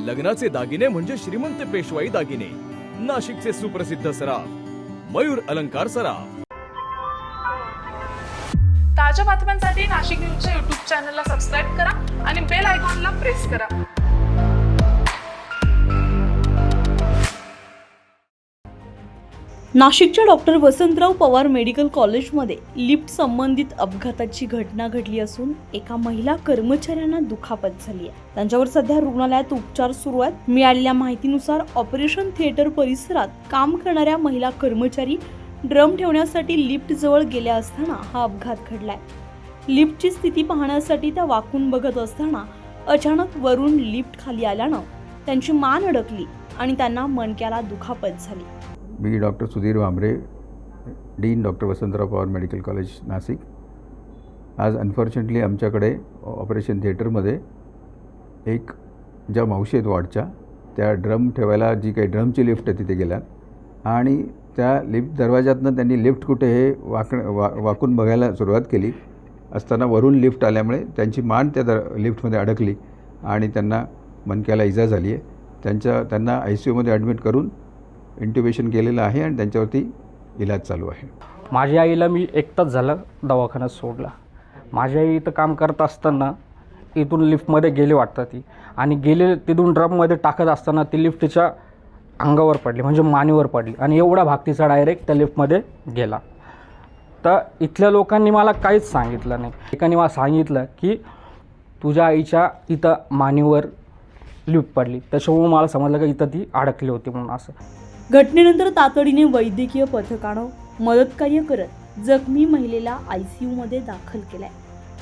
लग्नाचे दागिने म्हणजे श्रीमंत पेशवाई दागिने, नाशिकचे सुप्रसिद्ध सराफ मयूर अलंकार सराफ। ताज्या बातम्यांसाठी नाशिक न्यूजच्या YouTube चॅनलला सबस्क्राईब करा आणि बेल आयकॉनला प्रेस करा। नाशिकच्या डॉक्टर वसंतराव पवार मेडिकल कॉलेजमध्ये लिफ्ट संबंधित अपघाताची घटना घडली असून एका महिला कर्मचाऱ्यांना दुखापत झाली आहे। त्यांच्यावर सध्या रुग्णालयात उपचार सुरू आहेत। मिळालेल्या माहितीनुसार ऑपरेशन थिएटर परिसरात काम करणाऱ्या महिला कर्मचारी ड्रम ठेवण्यासाठी लिफ्ट जवळ गेल्या असताना हा अपघात घडलाय। लिफ्टची स्थिती पाहण्यासाठी त्या वाकून बघत असताना अचानक वरून लिफ्ट खाली आल्यानं त्यांची मान अडकली आणि त्यांना मणक्याला दुखापत झाली। मी doctor Sudhir Wambare, dean doctor Vasantrao Pawar medical college Nashik. आज अनफॉर्च्युनेटली आमच्याकडे ऑपरेशन थिएटरमध्ये एक ज्या मावशी आहेत वॉर्डच्या, त्या ड्रम ठेवायला जी काही ड्रमची लिफ्ट आहे तिथे गेल्या आणि त्या लिफ्ट दरवाजातनं त्यांनी लिफ्ट कुठे हे वाकून बघायला सुरुवात केली असताना वरून लिफ्ट आल्यामुळे त्यांची मान त्या लिफ्टमध्ये अडकली आणि त्यांना मणक्याला इजा झाली आहे। त्यांना ICUमध्ये ॲडमिट करून इंट्युबेशन केलेलं आहे आणि त्यांच्यावरती इलाज चालू आहे। माझ्या आईला मी एकटाच झालं दवाखान्यात सोडला। माझी आई इथं काम करत असताना इथून लिफ्टमध्ये गेली वाटतं ती, आणि गेले तिथून ड्रममध्ये टाकत असताना ती लिफ्ट तिच्या अंगावर पडली, म्हणजे मानेवर पडली आणि एवढा भाग तिचा डायरेक्ट त्या लिफ्टमध्ये गेला। तर इथल्या लोकांनी मला काहीच सांगितलं नाही। एकाने मला सांगितलं की तुझ्या आईच्या इथं मानेवर लिफ्ट पडली, त्याच्यामुळे मला समजलं की इथं ती अडकली होती म्हणून। असं घटनेनंतर तातडीने वैद्यकीय पथकानं मदतकार्य करत जखमी महिलेला ICUमध्ये दाखल केलंय।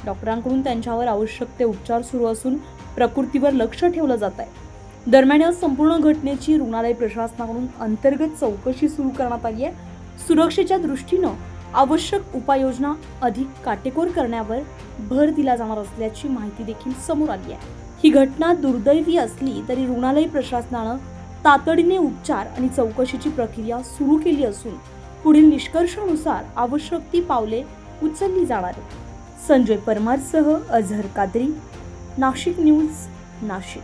डॉक्टरांकडून त्यांच्यावर आवश्यक ते उपचार सुरू असून प्रकृतीवर लक्ष ठेवलं जात आहे। दरम्यान या संपूर्ण घटनेची रुग्णालय प्रशासनाकडून अंतर्गत चौकशी सुरू करण्यात आली आहे। सुरक्षेच्या दृष्टीनं आवश्यक उपाययोजना अधिक काटेकोर करण्यावर भर दिला जाणार असल्याची माहिती देखील समोर आली आहे। ही घटना दुर्दैवी असली तरी रुग्णालय प्रशासनानं तातडीने उपचार आणि चौकशीची प्रक्रिया सुरू केली असून पुढील निष्कर्षानुसार आवश्यक ती पावले उचलली जाणार आहेत। संजय परमारसह अझहर कादरी, नाशिक न्यूज, नाशिक।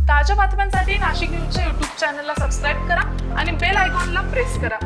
ताज्या बातम्यांसाठी नाशिक न्यूजच्या YouTube चॅनलला सबस्क्राईब करा आणि बेल आयकॉनला प्रेस करा।